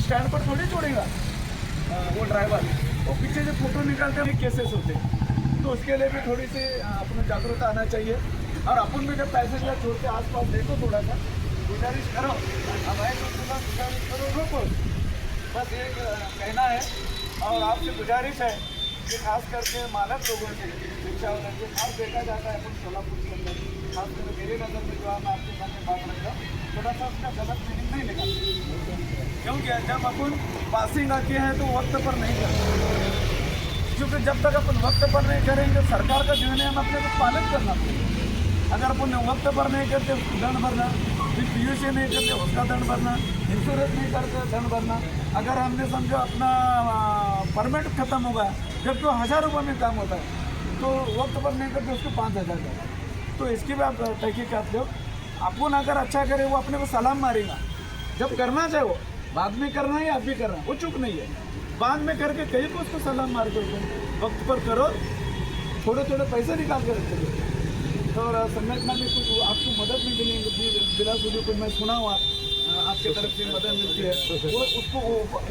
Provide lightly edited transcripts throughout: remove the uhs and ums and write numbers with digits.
Stand पर थोड़ी छोड़ेगा वो ड्राइवर, वो पीछे से फोटो निकालते हैं केसेस होते हैं। तो उसके लिए भी थोड़ी सी अपना जागरूकता आना चाहिए। और अपन भी जब पैसेंजर छोड़ते आसपास देखो, थोड़ा सा गुजारिश करो, अब आए तो थोड़ा गुजारिश करो, रोको। बस ये कहना है। और आपसे गुजारिश है कि खास करके मानव लोगों से, रिक्शा वाले से खास देखा जाता है अपन सोलापुर के अंदर, खास करके मेरे नज़र में जो है मैं आपके सामने बात रख रहा हूँ, थोड़ा सा उसका गलत मीनिंग नहीं निकालते। क्योंकि जब अपन पासिंग आके हैं तो वक्त पर नहीं करते, क्योंकि जब तक अपन वक्त पर नहीं करेंगे सरकार का जो है हम अपने को पालन करना पड़ेगा। अगर अपन वक्त पर नहीं करते उसको दंड भरना, फिर PUC नहीं करते उसका दंड भरना, इंश्योरेंस नहीं करते दंड भरना। अगर हमने समझो अपना परमिट खत्म हो गया, जबकि 1000 रुपये में काम होता है, तो वक्त पर नहीं करते उसको 5000 जाता है। तो इसकी भी आप तहकीकात लो। अपन अगर अच्छा करे वो अपने को सलाम मारेगा, जब करना चाहे वो बाद में करना है, आप भी करना है, वो चुप नहीं है। बाद में करके कहीं को उसको सलाम मार कर वक्त पर करो, थोड़े थोड़े पैसे निकाल कर रखते। और संगठन में कुछ आपको मदद नहीं मिलेगी, बिला सूझे कुछ मैं सुना हुआ आपके तरफ से मदद मिलती है, वो उसको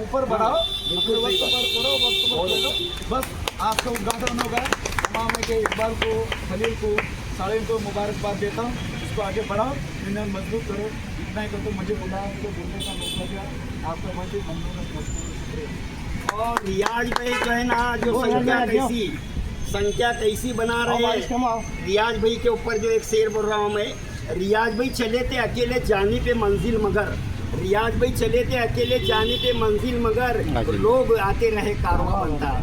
ऊपर बढ़ाओ, अपने वक्त पर करो, वक्त पर करो। बस आपका उद्घाटन हो गया। तमाम के इकबाल को, खलील को, सालिम को मुबारकबाद देता हूँ। इसको आगे बढ़ाओ, इन्हें मजबूत करो। इतना ही करते मुझे बुलाया, मुझे बोलने का मौका दिया, आपका बहुत ही धन्यवाद, शुक्रिया। और रियाज भाई जो है ना, जो संख्या कैसी बना रहे हैं, रियाज भाई के ऊपर जो एक शेर बोल रहा हूँ मैं। रियाज भाई चले थे अकेले जाने पे मंजिल मगर, रियाज भाई चले थे अकेले जाने पे मंजिल मगर, तो लोग आते रहे कारवां बनता है।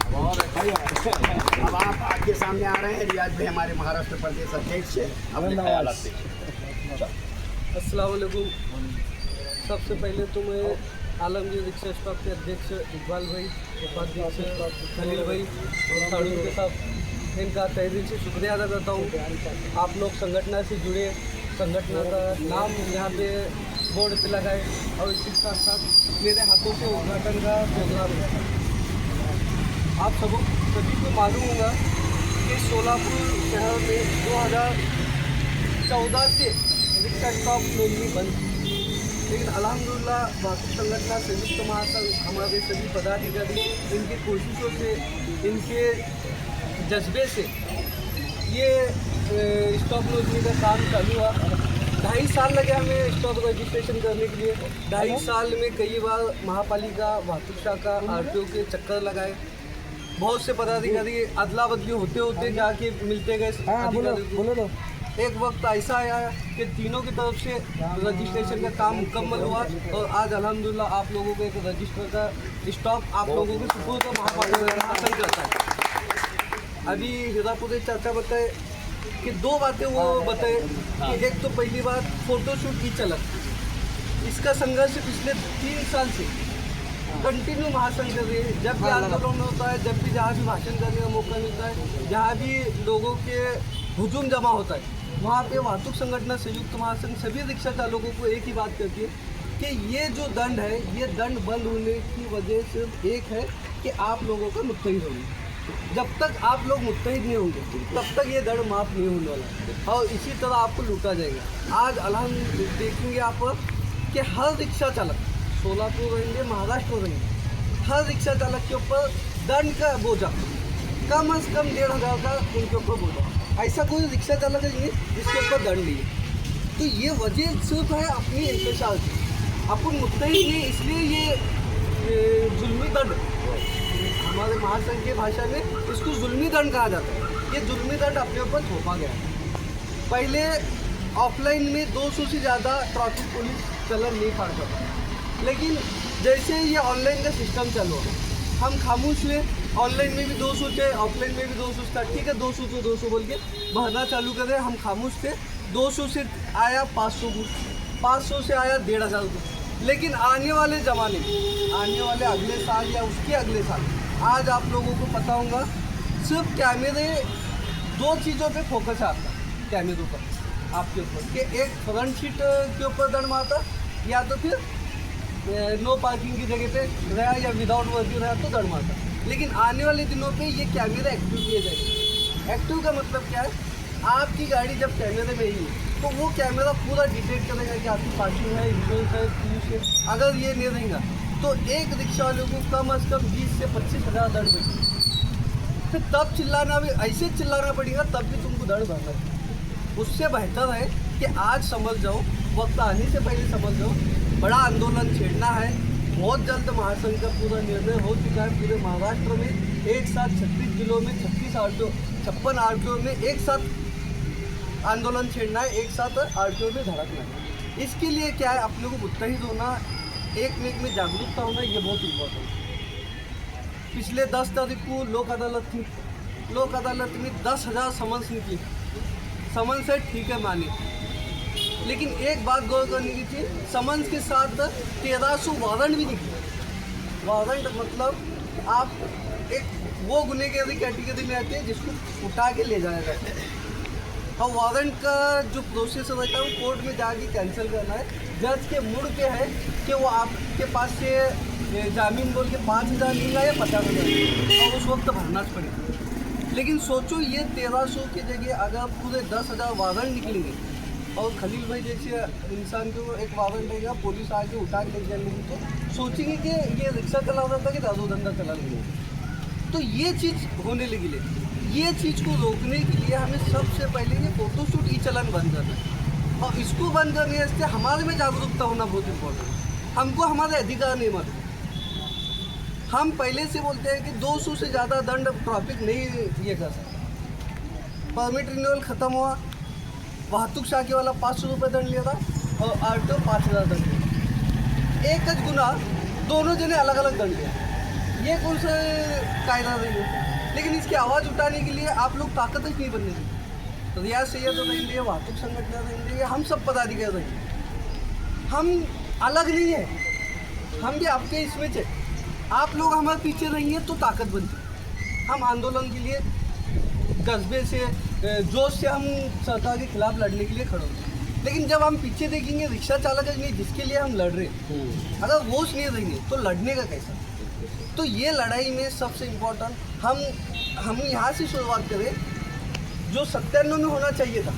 अब आप आपके सामने आ रहे हैं रियाज भाई, हमारे महाराष्ट्र प्रदेश अध्यक्ष है। अस्सलाम वालेकुम। सबसे पहले तो मैं आलमगीर रिक्शा स्टॉप के अध्यक्ष इकबाल भाई, उपाध्यक्ष खलील भाई और साड़ियों के साथ इनका तहे दिल से शुक्रिया अदा करता हूँ। आप लोग संगठन से जुड़े, संगठन का नाम यहाँ पे बोर्ड पे लगाए और इसके साथ साथ मेरे हाथों से उद्घाटन का प्रोग्राम है। आप सभी को मालूम होगा कि सोलापुर शहर में 2014 से रिक्शा स्टॉप नोंदनी बंद थी, लेकिन अल्हम्दुलिल्लाह वाहतूक संगठन संयुक्त महासंघ हमारे सभी पदाधिकारी इनकी कोशिशों से, इनके जज्बे से ये स्टॉप नोंदनी का काम चालू हुआ। 2.5 साल लगे हमें स्टॉप रजिस्ट्रेशन करने के लिए। 2.5 साल में कई बार महापालिका, वाहतूक शाखा, RTO के चक्कर लगाए। बहुत से पदाधिकारी अदला बदली होते होते जाके मिलते गए अधिकारियों को। एक वक्त ऐसा आया कि तीनों की तरफ से रजिस्ट्रेशन का काम मुकम्मल हुआ और आज अल्हम्दुलिल्लाह आप लोगों को एक रजिस्टर का स्टॉप आप लोगों के सुपुर्द महापालिका हासिल करता है। अभी हीरापुर चाचा बताए कि 2 बातें वो बताए कि एक तो पहली बात फ़ोटोशूट की चलत, इसका संघर्ष पिछले 3 साल से कंटिन्यू महासंघ कर रही है। जब भी आंदोलन होता है, जब भी जहाँ भी भाषण करने का मौका मिलता है, जहाँ भी लोगों के हुजूम जमा होता है, वहाँ पे वाहतूक संगठन संयुक्त महासंघ सभी रिक्शा चालकों को एक ही बात कहती है कि ये जो दंड है, ये दंड बंद होने की वजह सिर्फ एक है कि आप लोगों का मुत्तहिद होंगे। जब तक आप लोग मुत्तहिद नहीं होंगे तब तक ये दंड माफ़ नहीं होने वाला और इसी तरह आपको लूटा जाएगा। आज अल्हम्दुलिल्लाह देखेंगे आप कि हर रिक्शा चालक, सोलापुर रहेंगे, महाराष्ट्र रहेंगे, हर रिक्शा चालक के ऊपर दंड का बोझा कम से कम 1500 का उनके ऊपर बोझा। ऐसा कोई रिक्शा चालक नहीं जिसके ऊपर दंड लिए। तो ये वजह सिर्फ है अपनी इंतजार की, अपन मुत्तहिद नहीं, इसलिए ये जुल्मी दंड, हमारे महासंघ की भाषा में इसको जुल्मी दंड कहा जाता है। ये जुल्मी दंड अपने ऊपर थोपा गया है। पहले ऑफलाइन में 200 से ज़्यादा ट्रैफिक पुलिस चलन नहीं फाड़ता था, लेकिन जैसे ये ऑनलाइन का सिस्टम चालू है, हम खामोश हुए। ऑनलाइन में भी 200 थे, ऑफलाइन में भी 200 था, ठीक है 200 तो 200 बोल के भरना चालू कर रहे, हम खामोश थे। 200 से आया 500 को, 500 से आया 1500 लेकिन आने वाले ज़माने में, आने वाले अगले साल या उसके अगले साल, आज आप लोगों को पता होगा सिर्फ कैमरे 2 चीज़ों पे फोकस आता है कैमरों पर आपके ऊपर, कि एक फ्रंट सीट के ऊपर दंड मारता या तो फिर नो पार्किंग की जगह पे रहा या विदाउट वर्किंग रहा तो दंड मारता। लेकिन आने वाले दिनों पे ये कैमरा एक्टिव किए जाएंगे। एक्टिव का मतलब क्या है, आपकी गाड़ी जब कैमरे में ही तो वो कैमरा पूरा डिटेक्ट करेगा कि आपकी पार्किंग है, इंश्योरेंस है, PUC है। अगर ये नहीं रहेगा तो एक रिक्शा वाले को कम से कम 20 से 25 हज़ार दंड पड़ेगा। फिर तब चिल्लाना भी, ऐसे चिल्लाना पड़ेगा तब भी तुमको दंड भरना है। उससे बेहतर है कि आज समझ जाओ, वक्त आने से पहले समझ जाओ, बड़ा आंदोलन छेड़ना है। बहुत जल्द महासंघ का पूरा निर्णय हो चुका है। पूरे महाराष्ट्र में एक साथ 36 जिलों में 56 आरटीओ में एक साथ आंदोलन छेड़ना है, एक साथ आरटीओ में धड़कना है। इसके लिए क्या है, अपने को मुत्तहिद होना, एक में जागरूकता होना, ये बहुत इम्पोर्टेंट है। पिछले 10 तारीख को लोक अदालत थी। लोक अदालत में 10,000 समन्स निकली। समन्स है, ठीक है, माने, लेकिन एक बात गौर करने की थी, समन्स के साथ 1300 वारंट भी निकले। वारंट मतलब आप एक वो गुनहगारी कैटेगरी में आते हैं जिसको उठा के ले जाया जाता है। और वारंट का जो प्रोसेस रहता है वो कोर्ट में जाके कैंसिल करना है। जज के मुड़ पे है कि वो आपके पास से जामीन बोल के 5,000 लेगा या 50,000 और उस वक्त भरना पड़ेगा। लेकिन सोचो, ये 1300 की जगह अगर पूरे 10,000 वारंट निकलेंगे और खलील भाई जैसे इंसान को एक वारंट रहेगा, पुलिस आके उठा के ले जाएंगे, तो सोचेंगे कि ये रिक्शा चला रहा था कि दारू धंधा चला रही है। तो ये चीज़ होने लगी है। ये चीज़ को रोकने के लिए हमें सबसे पहले ये फोटोशूट ई चलन बंद करना है, और इसको बंद करने से हमारे में जागरूकता होना बहुत इम्पोर्टेंट है। हमको हमारे अधिकार नहीं मालूम। हम पहले से बोलते हैं कि 200 से ज़्यादा दंड ट्रैफिक नहीं ये कर सकते। परमिट रिन्यूअल ख़त्म हुआ, वाहतूक शाखे वाला 500 रुपये दंड लिया था और आरटीओ 5,000 दंड लिया। एक ज गुना दोनों जने अलग अलग दंड लिया। ये कौन सा कायदा नहीं है? लेकिन इसकी आवाज़ उठाने के लिए आप लोग ताकत ही नहीं बनने देंगे। तो रियाज सैयद रहेंगे, वाहतूक संगठन रहेंगे, हम सब पदाधिकारी रहेंगे। हम अलग नहीं है, हम भी आपके इसमें थे। आप लोग हमारे पीछे रहेंगे तो ताकत बनती। हम आंदोलन के लिए कस्बे से जोश से हम सरकार के खिलाफ लड़ने के लिए खड़े होंगे। लेकिन जब हम पीछे देखेंगे रिक्शा चालक नहीं जिसके लिए हम लड़ रहे हैं, अगर वो नहीं देंगे तो लड़ने का कैसा? तो ये लड़ाई में सबसे इम्पोर्टेंट हम यहाँ से शुरुआत करें। जो 97 में होना चाहिए था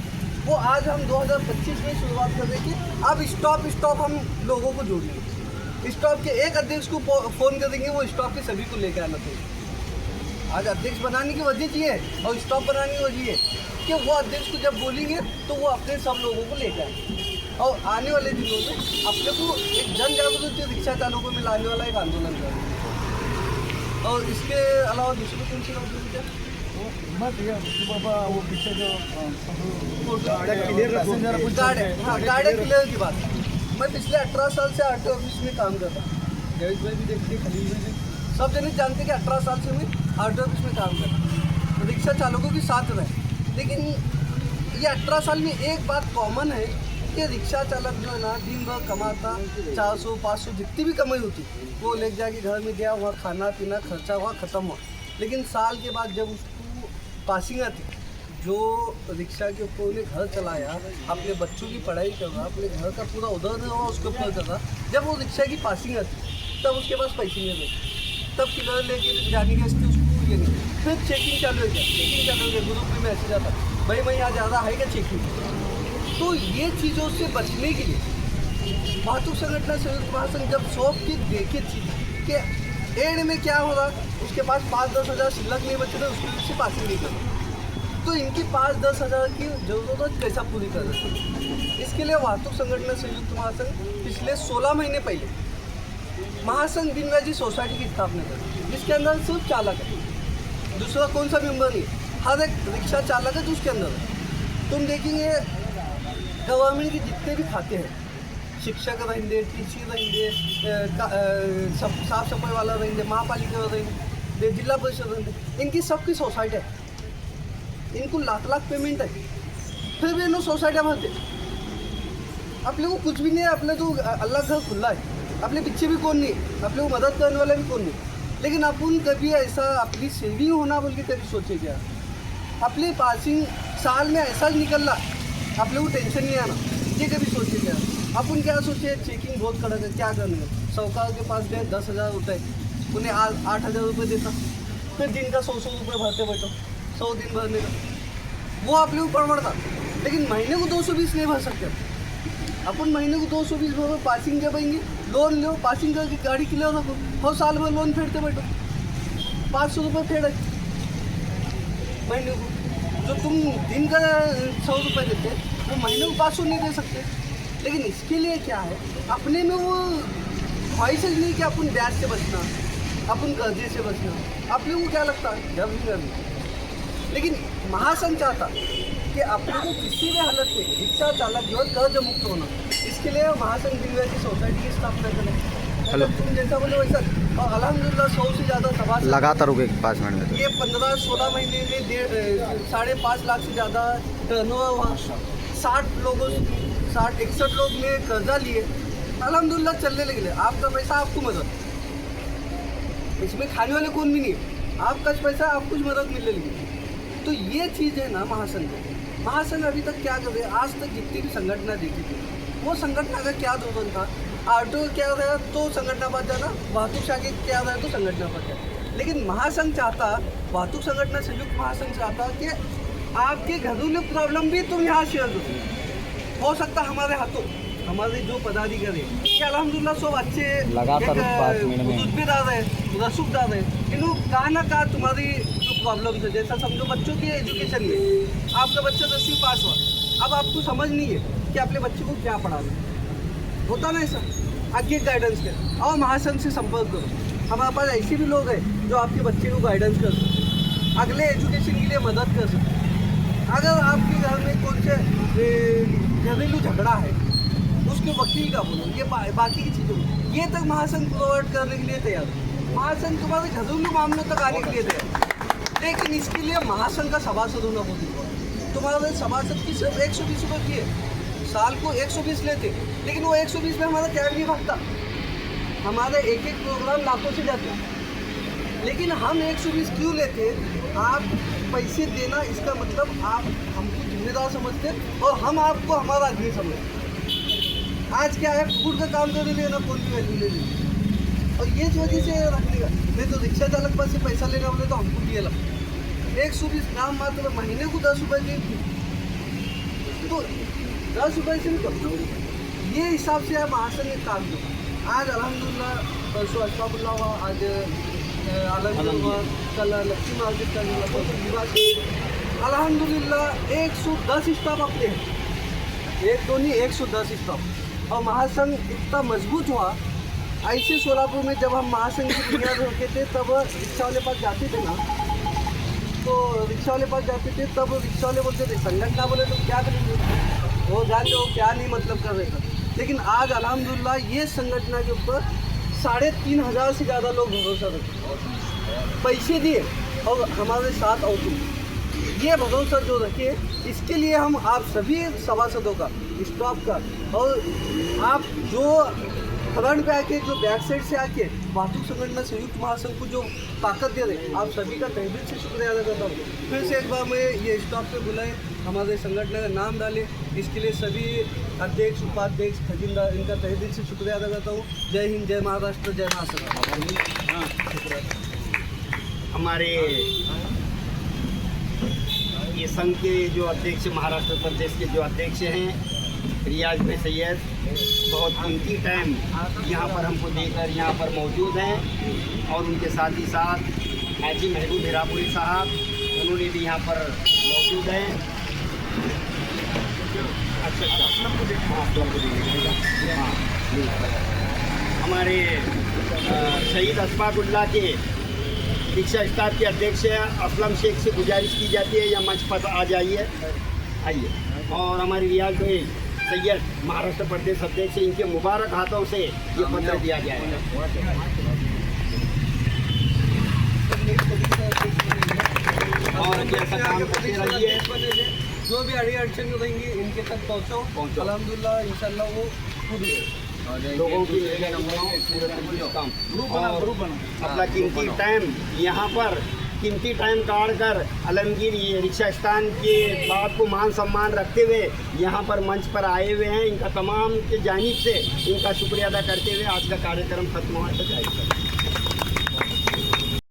वो आज हम 2025 में शुरुआत कर रहे हैं कि अब स्टॉप हम लोगों को जोड़ेंगे। स्टॉप के एक अध्यक्ष को फ़ोन कर देंगे, वो स्टॉप के सभी को लेकर आना चाहिए। आज अध्यक्ष बनाने की वजह ये है और स्टॉप बनाने की वजह ये है कि वो अध्यक्ष को जब बोलेंगे तो वो अपने सब लोगों को लेकर आए। और आने वाले दिनों में अपने को एक जन जागरूकता रिक्शा चालकों में लाने वाला एक आंदोलन करें। और इसके अलावा दूसरी कौन सी बात है? बाबा वो पीछे जो गाड़ी क्लियर की बात। मैं पिछले 18 साल से आरटीओ ऑफिस में काम करता हूँ। जयेश भाई भी देखते, खलील भाई भी, सब जने जानते कि 18 साल से मैं आरटीओ ऑफिस में काम करता हूँ, रिक्शा चालकों के साथ रहे। लेकिन ये 18 साल में एक बात कॉमन है कि रिक्शा चालक जो है ना, दिन भर कमाता, 400-500 जितनी भी कमाई होती वो ले जाके घर में गया, वहाँ खाना पीना खर्चा हुआ, ख़त्म हुआ। लेकिन साल के बाद जब उसको पासिंग आती, जो रिक्शा के ऊपर उन्हें घर चलाया, अपने बच्चों की पढ़ाई कर रहा, अपने घर का पूरा उधर हुआ उसके ऊपर कर रहा, जब वो रिक्शा की पासिंग आती तब उसके पास पैसे नहीं रहते, तब किलर लेके जाने के इसके उसको ये नहीं। फिर चेकिंग चालू हो गया, ग्रुप में मैसेज आता, भाई मैं यहाँ ज़्यादा है क्या चेकिंग। तो ये चीज़ों से बचने के लिए वाहतूक संगठन संयुक्त महासंघ जब सौंप की देखे चीज़ कि एंड में क्या हो रहा, उसके पास 5-10 हज़ार शिल्लक नहीं बचे थे, उसकी वजह से पासिंग नहीं कर, तो इनकी 5-10 हज़ार की जरूरत कैसा पूरी कर रहे हैं। इसके लिए वाहतूक संगठन संयुक्त महासंघ पिछले 16 महीने पहले महासंघ दीनदयाल सोसाइटी की स्थापना करी, जिसके अंदर सिर्फ चालक है, दूसरा कौन सा मेंबर नहीं, हर एक रिक्शा चालक है जो उसके अंदर है। तुम देखेंगे गवर्नमेंट के जितने भी खाते हैं, शिक्षक रहेंगे, टीसी रहेंगे, साफ सफाई वाला रहेंगे, महापालिका रहेंगे, जिला परिषद रहेंगे, इनकी सबकी सोसाइटी है, इनको लाख पेमेंट है, फिर भी इन्होंने सोसाइटियाँ भरते। अपने को कुछ भी नहीं है, अपने तो अल्लाह घर खुला है, अपने पीछे भी कौन नहीं है, अपने को मदद करने वाला भी कौन नहीं। लेकिन अपन कभी ऐसा अपनी सेविंग होना बोल के कभी सोचे क्या? अपने पासिंग साल में ऐसा निकल रहा, आप लोगों को टेंशन नहीं आना, ये कभी सोचे क्या? अपन क्या सोचे, चेकिंग बहुत कड़क है, क्या करने है। साहूकार के पास गए, 10,000 रुपये, उन्हें 8,000 रुपये देता, फिर दिन का 100 रुपये भरते बैठो, 100 दिन भरने का, वो आप लोग परवड़ता। लेकिन महीने को 220 नहीं भर सकते। अपन महीने को 220 रुपये पासिंग देंगे, लोन लो, पासिंग करके गाड़ी क्लियर रखो, और साल भर लोन फेरते बैठो, 500 रुपये फेरे महीने को। जो तुम दिन का 100 रुपये देते वो महीने को 500 नहीं दे सकते। लेकिन इसके लिए क्या है, अपने में वो ख्वाहिश नहीं कि अपन ब्याज से बचना, अपन कर्जे से बचना। आप लोगों को क्या लगता है, जब भी करना। लेकिन महासंघ चाहता कि अपने को किसी भी हालत में रिक्शा चालक जो है कर्ज मुक्त होना, इसके लिए महासंघ दिव्यांग सोसाइटी की स्थापना करें। हेलो। तुम जैसा बोले वैसा, और अल्हम्दुलिल्लाह 100 से ज़्यादा सभा लगातार हो गए 5 मिनट में। ये 15-16 महीने में 5.5 लाख से ज़्यादा टर्नओवर हुआ। 61 लोग ने कर्जा लिए, अल्हम्दुलिल्लाह चलने लगे। आपका पैसा आपको मदद, इसमें खाने वाले कौन भी नहीं है, आपका पैसा आपको मदद मिलने लगी। तो ये चीज़ है ना महासंघ अभी तक क्या कर रहे हैं, आज तक जितनी भी संगठन देखी थी वो संगठन का क्या दोगन था, ऑटो क्या रहा तो संगठन बच जाना, वाहतूक शाखा क्या रहा तो संगठन बच जाना। लेकिन महासंघ चाहता, वाहतूक संगठन संयुक्त महासंघ चाहता कि आपके घरेलू प्रॉब्लम भी तुम यहाँ शेयर करो। हो सकता हमारे हाथों हमारे जो पदाधिकारी कि अल्हम्दुलिल्लाह सब अच्छे जुज्बेदार है, रसूखदार है, इन्हों कहा ना कहा तुम्हारी जो प्रॉब्लम है, जैसा समझो बच्चों के एजुकेशन में आपका बच्चा 10वीं पास हुआ, अब आपको समझ नहीं है कि अपने बच्चे को क्या पढ़ाना, होता ना ऐसा, आगे गाइडेंस करें और महासंघ से संपर्क करो। हमारे पास ऐसे भी लोग हैं जो आपके बच्चे को गाइडेंस कर सकते, अगले एजुकेशन के लिए मदद कर सकते। अगर आपके घर में कौन से घरेलू झगड़ा है उसके वकील का बोलो, ये बाकी की चीज़ों ये तक महासंघ प्रोवाइड करने के लिए तैयार है। महासंघ तुम्हारे घरेलू मामलों तक आने के लिए तैयार, लेकिन इसके लिए महासंघ का सभासद होना बहुत जरूरी। तुम्हारे सभासद की सिर्फ 120 रुपये की है, साल को 120 लेते, लेकिन वो 120 में हमारा टाइम नहीं भागता, हमारे एक प्रोग्राम लाखों से जाते हैं। लेकिन हम 120 क्यों लेते, आप पैसे देना इसका मतलब आप हमको जिम्मेदार समझते और हम आपको हमारा आदमी समझते। आज क्या है, फूड का काम करने लिए ना कौन की वैल्यू ले ली, और ये वजह से रखने का नहीं तो रिक्शा चालक पास से पैसा लेना बोले तो हमको भी लगता 120 नाम मात्र महीने को 10 रुपये की, तो 10 रुपये से भी कम, ये हिसाब से आप महासंघ काम दो। आज अल्हम्दुलिल्लाह परसों अशफाकुल्लाह हुआ, आज आलमगीर हुआ, कल लक्ष्मी मार्केट का विभाग, अल्हम्दुलिल्लाह 110 स्टॉप अपने हैं, एक तो नहीं 110 स्टॉप। और महासंघ इतना मजबूत हुआ, ऐसे सोलापुर में जब हम महासंघ की बुनियाद रखे थे तब रिक्शा वाले पास जाते थे ना, तो रिक्शा वाले पास जाते थे तब रिक्शा वाले बोलते थे संगठन ना बोले तो क्या करेंगे, वो जान लो क्या नहीं मतलब कर रहे थे। लेकिन आज अल्हम्दुलिल्लाह ये संगठन के ऊपर 3,500 से ज़्यादा लोग भरोसा रखे, पैसे दिए और हमारे साथ और तुम ये भरोसा जो रखे, इसके लिए हम आप सभी सभासदों का, स्टाफ का, और आप जो फ्रंट पे आके जो बैक साइड से आके वाहतूक संगठन संयुक्त महासंघ को जो ताकत दे रहे, आप सभी का तहे दिल से शुक्रिया अदा करता हूँ। फिर से एक बार मैं ये स्टाफ पे बुलाए, हमारे संगठन का नाम डाले, इसके लिए सभी अध्यक्ष, उपाध्यक्ष, खजीनदार, इनका तहे दिल से शुक्रिया अदा करता हूँ। जय हिंद, जय महाराष्ट्र, जय महासंघ। हमारे ये संघ के जो अध्यक्ष, महाराष्ट्र प्रदेश के जो अध्यक्ष हैं रियाज भाई सैयद, बहुत कीमती टाइम यहाँ पर हमको देकर यहाँ पर मौजूद हैं, और उनके साथ ही साथ हाजी महबूब हिरापुरी साहब, उन्होंने भी यहाँ पर मौजूद हैं। हमारे शहीद अशफाकुल्लाह के रिक्शा स्टाफ के अध्यक्ष असलम शेख से गुजारिश की जाती है या मंच पर आ जाइए, आइए। और हमारे रियाज भाई सैयद महाराष्ट्र प्रदेश अध्यक्ष, इनके मुबारक हाथों से ये पत्र दिया जाएगा। और जैसा काम करते रहिए, जो भी अड़ी अड़चन रहेंगी इनके तक पहुँचो, अल्हम्दुलिल्लाह इंशाल्लाह वो खुद लोगों की काम अपना कीमती टाइम यहाँ पर कीमती टाइम काट कर आलमगीर ये रिक्शा स्थान के बात को मान सम्मान रखते हुए यहाँ पर मंच पर आए हुए हैं। इनका तमाम के जानिब से इनका शुक्रिया अदा करते हुए आज का कार्यक्रम खत्म हुआ है।